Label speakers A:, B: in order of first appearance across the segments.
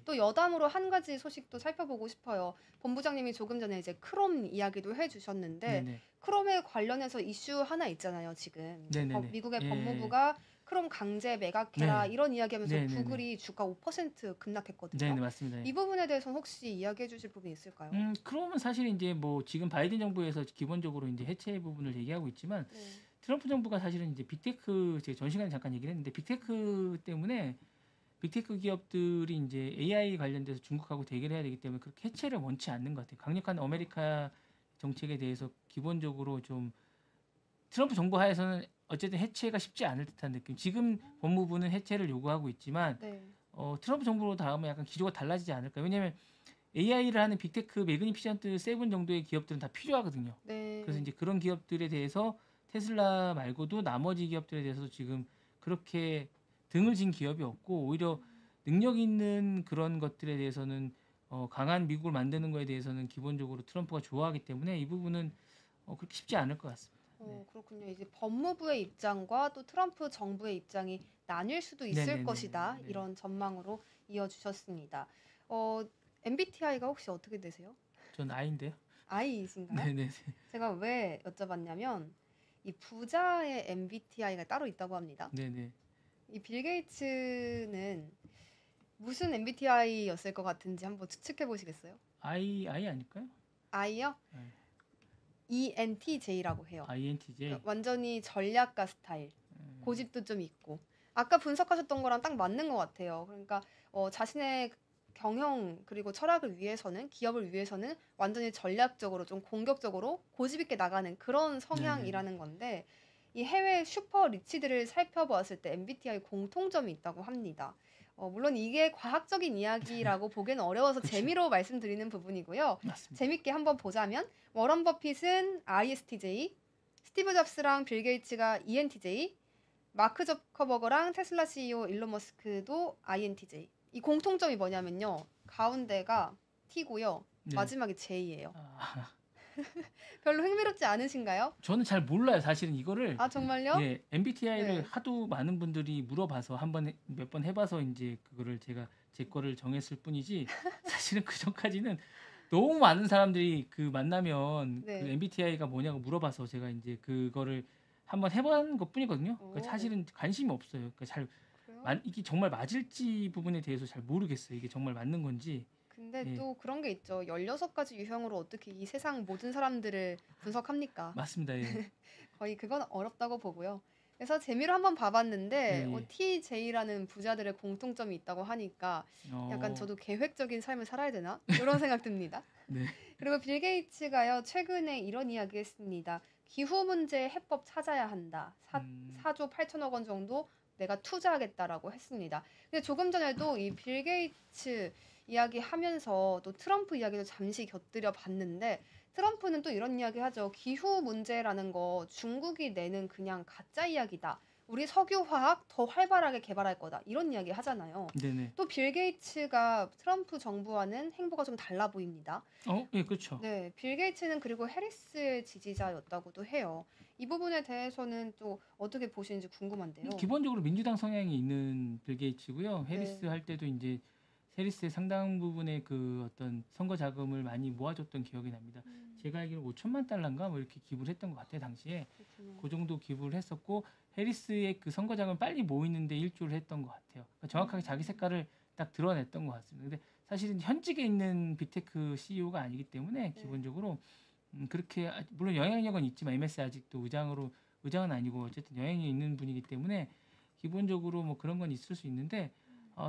A: 또 여담으로 한 가지 소식도 살펴보고 싶어요. 본부장님이 조금 전에 이제 크롬 이야기도 해주셨는데
B: 네네.
A: 크롬에 관련해서 이슈 하나 있잖아요. 지금 이제
B: 네네네.
A: 미국의
B: 예.
A: 법무부가 크롬 강제 매각해라
B: 네.
A: 이런 이야기하면서
B: 네네네.
A: 구글이 주가 5% 급락했거든요.
B: 네네 맞습니다.
A: 이
B: 예.
A: 부분에 대해서는 혹시 이야기해 주실 부분이 있을까요?
B: 그러면 사실 이제 뭐 지금 바이든 정부에서 기본적으로 이제 해체 부분을 얘기하고 있지만
A: 네.
B: 트럼프 정부가 사실은 이제 빅테크 제가 전 시간에 잠깐 얘기를 했는데 빅테크 때문에 빅테크 기업들이 이제 AI 관련돼서 중국하고 대결을 해야 되기 때문에 그렇게 해체를 원치 않는 것 같아요. 강력한 아메리카 정책에 대해서 기본적으로 좀 트럼프 정부 하에서는 어쨌든 해체가 쉽지 않을 듯한 느낌. 지금 법무부는 해체를 요구하고 있지만
A: 네.
B: 트럼프 정부로 다음에 약간 기조가 달라지지 않을까. 왜냐하면 AI를 하는 빅테크 매그니피션트 7 정도의 기업들은 다 필요하거든요. 그래서
A: 네.
B: 이제 그런 기업들에 대해서 테슬라 말고도 나머지 기업들에 대해서도 지금 그렇게 등을 진 기업이 없고 오히려 능력 있는 그런 것들에 대해서는 강한 미국을 만드는 거에 대해서는 기본적으로 트럼프가 좋아하기 때문에 이 부분은 그렇게 쉽지 않을 것 같습니다. 네.
A: 그렇군요. 이제 법무부의 입장과 또 트럼프 정부의 입장이 나뉠 수도 있을 것이다.
B: 네네네네네.
A: 이런 전망으로 이어주셨습니다. 어, MBTI가 혹시 어떻게 되세요?
B: 전 아인데요.
A: I이신가요?
B: 네네.
A: 제가 왜 여쭤봤냐면 이 부자의 MBTI가 따로 있다고 합니다.
B: 네네.
A: 이 빌 게이츠는 무슨 MBTI였을 것 같은지 한번 추측해 보시겠어요?
B: I 아닐까요?
A: I요?
B: 네.
A: ENTJ라고 해요.
B: INTJ.
A: 완전히 전략가 스타일. 고집도 좀 있고. 아까 분석하셨던 거랑 딱 맞는 것 같아요. 그러니까 자신의 경영 그리고 철학을 위해서는 기업을 위해서는 완전히 전략적으로 좀 공격적으로 고집 있게 나가는 그런
B: 네네네.
A: 성향이라는 건데 이 해외 슈퍼 리치들을 살펴보았을 때 MBTI 공통점이 있다고 합니다. 물론 이게 과학적인 이야기라고 보기는 어려워서
B: 그렇죠.
A: 재미로 말씀드리는 부분이고요.
B: 맞습니다.
A: 재밌게 한번 보자면 워런 버핏은 ISTJ, 스티브 잡스랑 빌 게이츠가 ENTJ, 마크 저커버거랑 테슬라 CEO 일론 머스크도 INTJ. 이 공통점이 뭐냐면요. 가운데가 T고요.
B: 네.
A: 마지막이 J예요.
B: 아,
A: 별로 흥미롭지 않으신가요?
B: 저는 잘 몰라요. 사실은 이거를
A: 아, 정말요?
B: 예, MBTI를
A: 네.
B: 하도 많은 분들이 물어봐서 몇 번 해봐서 이제 그거를 제가 제 거를 정했을 뿐이지 사실은 그 전까지는 너무 많은 사람들이 그 만나면 그
A: 네.
B: MBTI가 뭐냐고 물어봐서 제가 이제 그거를 한번 해본 것뿐이거든요. 그러니까
A: 오,
B: 사실은 관심이 없어요. 그러니까
A: 그래요?
B: 이게 정말 맞을지 부분에 대해서 잘 모르겠어요. 이게 정말 맞는 건지.
A: 근데
B: 예,
A: 또 그런 게 있죠. 16가지 유형으로 어떻게 이 세상 모든 사람들을 분석합니까?
B: 맞습니다. 예,
A: 거의 그건 어렵다고 보고요. 그래서 재미로 한번 봐봤는데
B: 예, 예.
A: TJ라는 부자들의 공통점이 있다고 하니까 약간
B: 어,
A: 저도 계획적인 삶을 살아야 되나? 이런 생각 듭니다.
B: 네,
A: 그리고 빌 게이츠가요 최근에 이런 이야기 했습니다. 기후 문제 해법 찾아야 한다.
B: 음,
A: 4조 8천억 원 정도 내가 투자하겠다라고 했습니다. 근데 조금 전에도 이 빌 게이츠 이야기 하면서 또 트럼프 이야기도 잠시 곁들여 봤는데 트럼프는 또 이런 이야기 하죠. 기후 문제라는 거 중국이 내는 그냥 가짜 이야기다. 우리 석유화학 더 활발하게 개발할 거다. 이런 이야기 하잖아요.
B: 네네.
A: 또 빌 게이츠가 트럼프 정부와는 행보가 좀 달라 보입니다.
B: 예, 그렇죠.
A: 네, 빌 게이츠는 그리고 해리스의 지지자였다고도 해요. 이 부분에 대해서는 또 어떻게 보시는지 궁금한데요.
B: 기본적으로 민주당 성향이 있는 빌 게이츠고요.
A: 네.
B: 해리스 할 때도 이제 해리스의 상당 부분의 그 어떤 선거 자금을 많이 모아줬던 기억이 납니다. 제가 알기로 5천만 달러인가 뭐 이렇게 기부를 했던 것 같아요. 당시에
A: 그렇군요.
B: 그 정도 기부를 했었고 해리스의 그 선거 자금을 빨리 모이는데 일조를 했던 것 같아요. 그러니까 정확하게 자기 색깔을 딱 드러냈던 것 같습니다. 근데 사실은 현직에 있는 빅테크 CEO가 아니기 때문에
A: 네.
B: 기본적으로 그렇게 물론 영향력은 있지만 MS 아직도 의장은 아니고 어쨌든 영향이 있는 분이기 때문에 기본적으로 뭐 그런 건 있을 수 있는데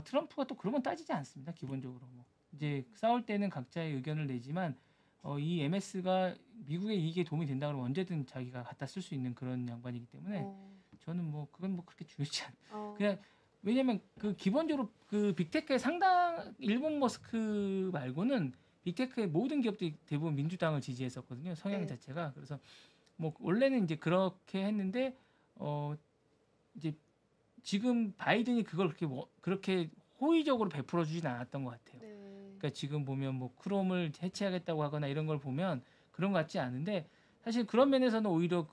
B: 트럼프가 또 그런 건 따지지 않습니다. 기본적으로 뭐 이제 싸울 때는 각자의 의견을 내지만 이 MS가 미국의 이익에 도움이 된다 그러면 언제든 자기가 갖다 쓸 수 있는 그런 양반이기 때문에
A: 어,
B: 저는 뭐 그건 뭐 그렇게 중요치 않.
A: 어,
B: 그냥 왜냐면 그 기본적으로 그 빅테크의 상당 일본 머스크 말고는 빅테크의 모든 기업들이 대부분 민주당을 지지했었거든요. 성향
A: 네.
B: 자체가. 그래서 뭐 원래는 이제 그렇게 했는데 어 이제 지금 바이든이 그걸 그렇게 호의적으로 베풀어 주진 않았던 것 같아요.
A: 네.
B: 그러니까 지금 보면 뭐 크롬을 해체하겠다고 하거나 이런 걸 보면 그런 것 같지 않은데 사실 그런 면에서는 오히려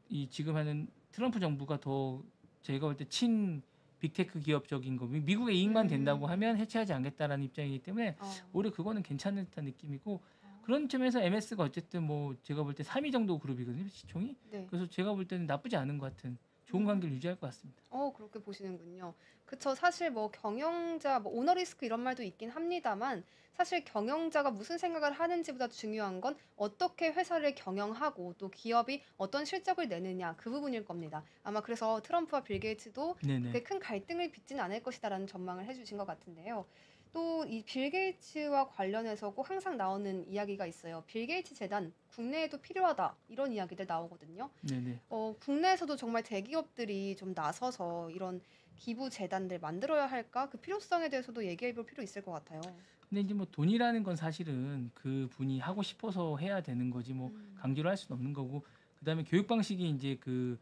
B: 이 지금 하는 트럼프 정부가 더 제가 볼 때 친 빅테크 기업적인 거 미국의 이익만 된다고
A: 음.
B: 하면 해체하지 않겠다라는 입장이기 때문에
A: 어.
B: 오히려 그거는 괜찮은 듯한 느낌이고
A: 어.
B: 그런 점에서 MS가 어쨌든 뭐 제가 볼 때 3위 정도 그룹이거든요 시총이.
A: 네.
B: 그래서 제가 볼 때는 나쁘지 않은 것 같은 좋은
A: 음.
B: 관계를 유지할 것 같습니다.
A: 그렇게 보시는군요. 그쵸. 사실 뭐 경영자, 뭐 오너 리스크 이런 말도 있긴 합니다만 사실 경영자가 무슨 생각을 하는지보다 중요한 건 어떻게 회사를 경영하고 또 기업이 어떤 실적을 내느냐 그 부분일 겁니다. 아마 그래서 트럼프와 빌 게이츠도
B: 네네.
A: 그렇게 큰 갈등을 빚진 않을 것이다라는 전망을 해주신 것 같은데요. 또 이 빌 게이츠와 관련해서 꼭 항상 나오는 이야기가 있어요. 빌 게이츠 재단 국내에도 필요하다 이런 이야기들 나오거든요.
B: 네네.
A: 국내에서도 정말 대기업들이 좀 나서서 이런 기부 재단들 만들어야 할까? 그 필요성에 대해서도 얘기해 볼 필요 있을 것 같아요.
B: 근데 이제 뭐 돈이라는 건 사실은 그 분이 하고 싶어서 해야 되는 거지 뭐
A: 음.
B: 강제로 할 수는 없는 거고 그다음에 교육 방식이 이제 그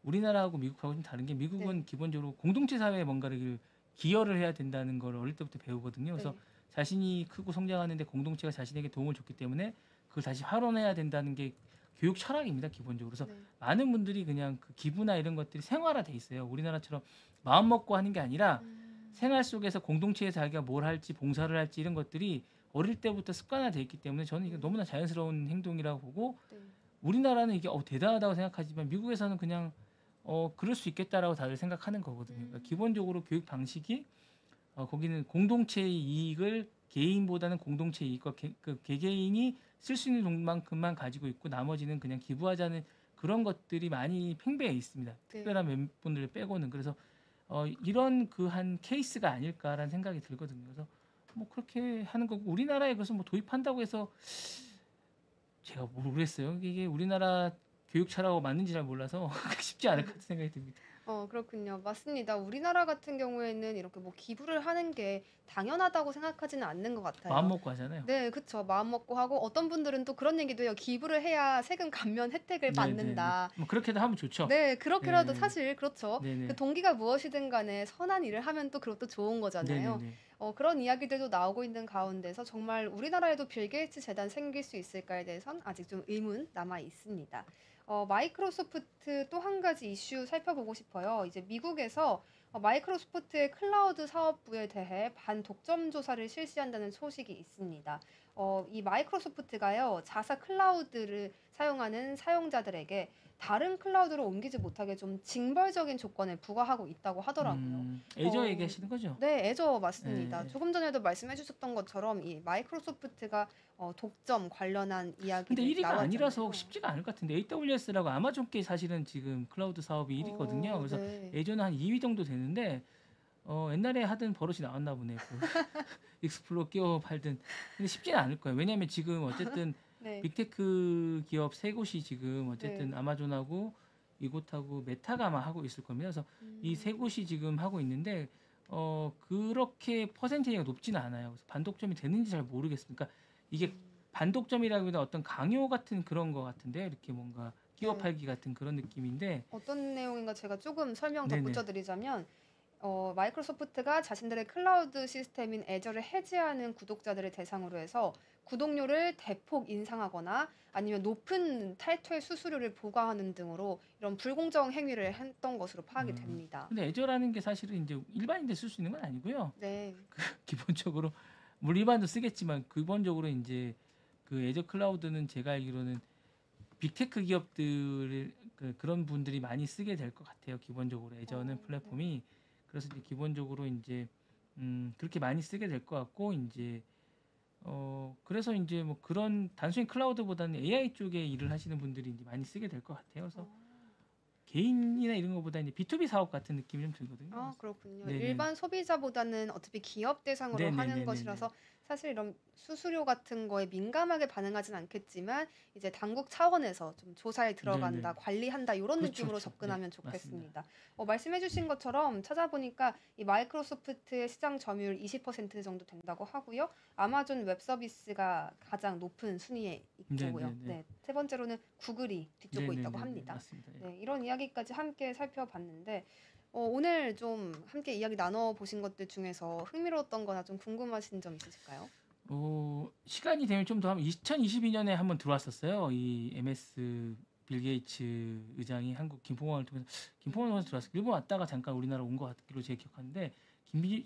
B: 우리나라하고 미국하고 좀 다른 게 미국은
A: 네.
B: 기본적으로 공동체 사회에 뭔가를 기여를 해야 된다는 걸 어릴 때부터 배우거든요. 그래서
A: 네.
B: 자신이 크고 성장하는데 공동체가 자신에게 도움을 줬기 때문에 그걸 다시 활용해야 된다는 게 교육 철학입니다, 기본적으로. 그래서
A: 네.
B: 많은 분들이 그냥 그 기부나 이런 것들이 생활화돼 있어요. 우리나라처럼 마음 먹고 하는 게 아니라
A: 음.
B: 생활 속에서 공동체에 자기가 뭘 할지 봉사를 할지 이런 것들이 어릴 때부터 습관화돼 있기 때문에 저는 이게 너무나 자연스러운 행동이라고 보고
A: 네.
B: 우리나라는 이게 대단하다고 생각하지만 미국에서는 그냥 그럴 수 있겠다라고 다들 생각하는 거거든요. 그러니까
A: 음.
B: 기본적으로 교육 방식이 거기는 공동체의 이익을 개인보다는 공동체 이익과 그 개개인이 쓸 수 있는 돈만큼만 가지고 있고 나머지는 그냥 기부하자는 그런 것들이 많이 팽배해 있습니다.
A: 네.
B: 특별한 몇 분들 빼고는. 그래서 이런 그 한 케이스가 아닐까라는 생각이 들거든요. 그래서 뭐 그렇게 하는 거고 우리나라에 그래서 뭐 도입한다고 해서 제가 모르겠어요. 이게 우리나라 교육 철학하고 맞는지 잘 몰라서 쉽지 않을 것 같은 생각이 듭니다.
A: 그렇군요. 맞습니다. 우리나라 같은 경우에는 이렇게 뭐 기부를 하는 게 당연하다고 생각하지는 않는 것
B: 마음
A: 같아요.
B: 먹고 하잖아요.
A: 네, 그쵸. 마음 먹고 하고 어떤 분들은 또 그런 얘기도 해요. 기부를 해야 세금 감면 혜택을
B: 네네네.
A: 받는다.
B: 뭐 그렇게도 하면 좋죠.
A: 네, 그렇게라도
B: 네,
A: 사실 그렇죠. 그
B: 네네.
A: 동기가 무엇이든 간에 선한 일을 하면 또 그것도 좋은 거잖아요.
B: 네네네.
A: 그런 이야기들도 나오고 있는 가운데서 정말 우리나라에도 빌 게이츠 재단 생길 수 있을까에 대해선 아직 좀 의문 남아 있습니다. 마이크로소프트 또 한 가지 이슈 살펴보고 싶어요. 이제 미국에서 마이크로소프트의 클라우드 사업부에 대해 반독점 조사를 실시한다는 소식이 있습니다. 이 마이크로소프트가요, 자사 클라우드를 사용하는 사용자들에게 다른 클라우드로 옮기지 못하게 좀 징벌적인 조건을 부과하고 있다고 하더라고요.
B: 애저
A: 어,
B: 얘기하시는 거죠?
A: 네, 애저 맞습니다.
B: 예.
A: 조금 전에도 말씀해 주셨던 것처럼 이 마이크로소프트가 독점 관련한
B: 근데
A: 이야기들
B: 1위가 아니라서
A: 나왔잖아요.
B: 쉽지가 않을 것 같은데 AWS라고 아마존께 사실은 지금 클라우드 사업이 1위거든요. 그래서
A: 네.
B: 예전에 한 2위 정도 되는데 옛날에 하던 버릇이 나왔나 보네. 그 익스플로 끼워 팔든. 근데 쉽지는 않을 거예요. 왜냐하면 지금 어쨌든
A: 네.
B: 빅테크 기업 세 곳이 지금 어쨌든
A: 네.
B: 아마존하고 이곳하고 메타가 아마 하고 있을 겁니다. 그래서 이 세 곳이 지금 하고 있는데 그렇게 퍼센테이지가 높지는 않아요. 그래서 반독점이 되는지 잘 모르겠습니다. 그러니까 이게 반독점이라기보다 어떤 강요 같은 그런 거 같은데 이렇게 뭔가 끼워
A: 네.
B: 팔기 같은 그런 느낌인데
A: 어떤 내용인가 제가 조금 설명
B: 네네.
A: 덧붙여 드리자면 마이크로소프트가 자신들의 클라우드 시스템인 애저를 해지하는 구독자들을 대상으로 해서 구독료를 대폭 인상하거나 아니면 높은 탈퇴 수수료를 부과하는 등으로 이런 불공정 행위를 했던 것으로 파악이 됩니다.
B: 근데 애저라는 게 사실은 이제 일반인들 쓸 수 있는 건 아니고요.
A: 네.
B: 기본적으로 물론 일반도 쓰겠지만 기본적으로 이제 그 애저 클라우드는 제가 알기로는 빅테크 기업들 그런 분들이 많이 쓰게 될 것 같아요. 기본적으로 애저는
A: 네.
B: 플랫폼이 그래서 이제 기본적으로 이제 그렇게 많이 쓰게 될 것 같고 이제 그래서 이제 뭐 그런 단순히 클라우드보다는 AI 쪽에 일을 하시는 분들이 이제 많이 쓰게 될 것 같아요. 그래서 개인이나 이런 것보다 이제 B2B 사업 같은 느낌이 좀 들거든요.
A: 그렇군요.
B: 네네.
A: 일반 소비자보다는 어차피 기업 대상으로 하는
B: 네네네네네.
A: 것이라서 사실 이런 수수료 같은 거에 민감하게 반응하진 않겠지만 이제 당국 차원에서 좀 조사에 들어간다,
B: 네네.
A: 관리한다 이런
B: 그렇죠,
A: 느낌으로
B: 그렇죠. 네,
A: 접근하면
B: 맞습니다.
A: 좋겠습니다. 말씀해주신 것처럼 찾아보니까 이 마이크로소프트의 시장 점유율 20% 정도 된다고 하고요. 아마존 웹 서비스가 가장 높은 순위에 있고요.
B: 네네네.
A: 네, 세 번째로는 구글이 뒤쫓고 있다고
B: 네네네네.
A: 합니다.
B: 맞습니다. 예.
A: 네, 이런 이야기까지 함께 살펴봤는데 오늘 좀 함께 이야기 나눠보신 것들 중에서 흥미로웠던 거나 좀 궁금하신 점 있으실까요?
B: 시간이 되면 좀 더 하면 2022년에 한번 들어왔었어요. 이 MS 빌 게이츠 의장이 한국 김포공항을 통해서 김포공항에서 들어왔어요. 일본 왔다가 잠깐 우리나라 온 것 같기로 제가 기억하는데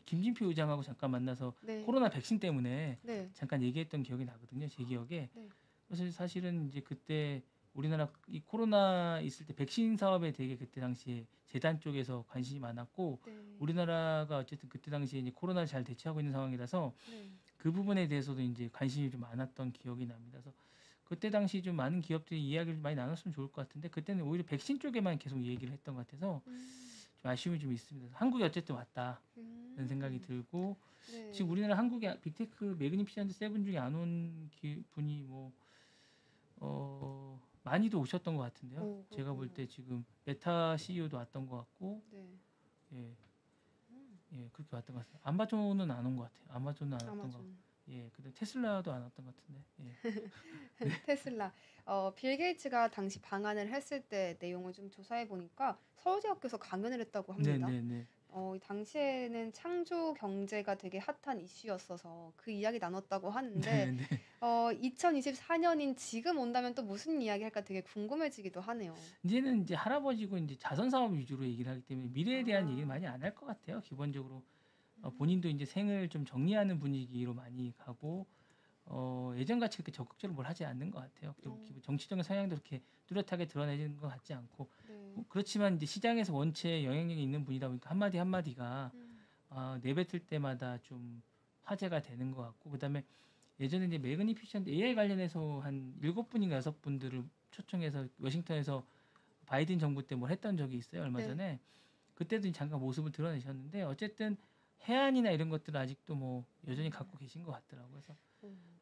B: 김진표 의장하고 잠깐 만나서
A: 네.
B: 코로나 백신 때문에
A: 네.
B: 잠깐 얘기했던 기억이 나거든요. 제 기억에.
A: 네.
B: 그래서 사실은 이제 그때 우리나라 이 코로나 있을 때 백신 사업에 되게 그때 당시에 재단 쪽에서 관심이 많았고
A: 네.
B: 우리나라가 어쨌든 그때 당시에 이제 코로나를 잘 대처하고 있는 상황이라서
A: 네.
B: 그 부분에 대해서도 이제 관심이 좀 많았던 기억이 납니다. 그래서 그때 당시 좀 많은 기업들이 이야기를 많이 나눴으면 좋을 것 같은데 그때는 오히려 백신 쪽에만 계속 얘기를 했던 것 같아서 좀 아쉬움이 좀 있습니다. 한국이 어쨌든 왔다는 생각이 들고
A: 네.
B: 지금 우리나라 한국에 빅테크 매그니피션트 세븐 중에 안 온 분이 뭐 많이도 오셨던 것 같은데요.
A: 오,
B: 제가 볼
A: 그렇군요.
B: 때 지금 메타 CEO도 왔던 것 같고
A: 네.
B: 예, 예 그렇게 왔던 것 같아요. 아마존은 안 온 것 같아요. 아마존은 안 왔던 것 같고
A: 아마존.
B: 예, 근데 테슬라도 안 왔던 것 같은데 예.
A: 테슬라. 빌 게이츠가 당시 방한을 했을 때 내용을 좀 조사해 보니까 서울대학교에서 강연을 했다고 합니다.
B: 네네네.
A: 이 당시에는 창조 경제가 되게 핫한 이슈였어서 그 이야기 나눴다고 하는데
B: 네네.
A: 2024년인 지금 온다면 또 무슨 이야기 할까 되게 궁금해지기도 하네요.
B: 이제는 이제 할아버지고 이제 자선 사업 위주로 얘기를 하기 때문에 미래에 대한
A: 아.
B: 얘기는 많이 안 할 것 같아요. 기본적으로
A: 음.
B: 본인도 이제 생을 좀 정리하는 분위기로 많이 가고 예전같이 그렇게 적극적으로 뭘 하지 않는 것 같아요. 그리고 정치적인 성향도 그렇게 뚜렷하게 드러내지는 것 같지 않고
A: 네.
B: 그렇지만 이제 시장에서 원체 영향력이 있는 분이다 보니까 한마디 한마디가 내뱉을 때마다 좀 화제가 되는 것 같고 그다음에 예전에 이제 매그니피션트 AI 관련해서 한 7분인가 6분들을 초청해서 워싱턴에서 바이든 정부 때 뭘 했던 적이 있어요. 얼마
A: 네.
B: 전에. 그때도 잠깐 모습을 드러내셨는데 어쨌든 해안이나 이런 것들은 아직도 뭐 여전히 갖고 계신 것 같더라고요. 그래서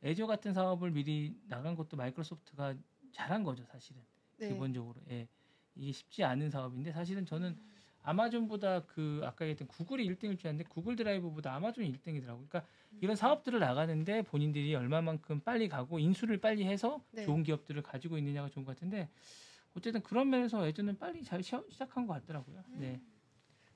B: 애저 같은 사업을 미리 나간 것도 마이크로소프트가 잘한 거죠, 사실은.
A: 네.
B: 기본적으로. 예. 이게 쉽지 않은 사업인데 사실은 저는 아마존보다 그 아까 얘기했던 구글이 1등일 줄 알았는데 구글 드라이브보다 아마존이 1등이더라고요. 그러니까 이런 사업들을 나가는데 본인들이 얼마만큼 빨리 가고 인수를 빨리 해서
A: 네.
B: 좋은 기업들을 가지고 있느냐가 좋은 것 같은데 어쨌든 그런 면에서 예전엔 빨리 잘 시작한 것 같더라고요. 네.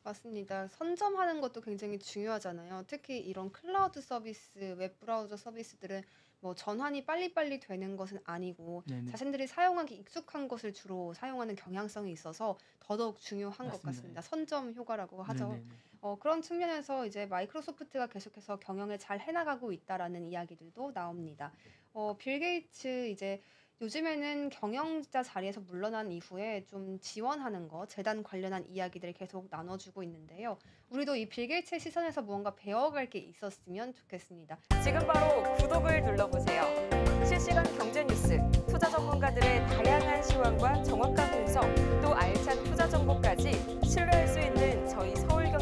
A: 맞습니다. 선점하는 것도 굉장히 중요하잖아요. 특히 이런 클라우드 서비스, 웹 브라우저 서비스들은 뭐 전환이 빨리빨리 되는 것은 아니고
B: 네네.
A: 자신들이 사용하기 익숙한 것을 주로 사용하는 경향성이 있어서 더더욱 중요한 것
B: 맞습니다.
A: 같습니다. 선점 효과라고 하죠.
B: 네네네.
A: 그런 측면에서 이제 마이크로소프트가 계속해서 경영을 잘 해나가고 있다라는 이야기들도 나옵니다. 빌 게이츠 이제 요즘에는 경영자 자리에서 물러난 이후에 좀 지원하는 거, 재단 관련한 이야기들을 계속 나눠주고 있는데요. 우리도 이 빌 게이츠의 시선에서 무언가 배워갈 게 있었으면 좋겠습니다.
C: 지금 바로 구독을 눌러보세요. 실시간 경제 뉴스, 투자 전문가들의 다양한 시황과 정확한 분석, 또 알찬 투자 정보까지 신뢰할 수 있는 저희 서울경제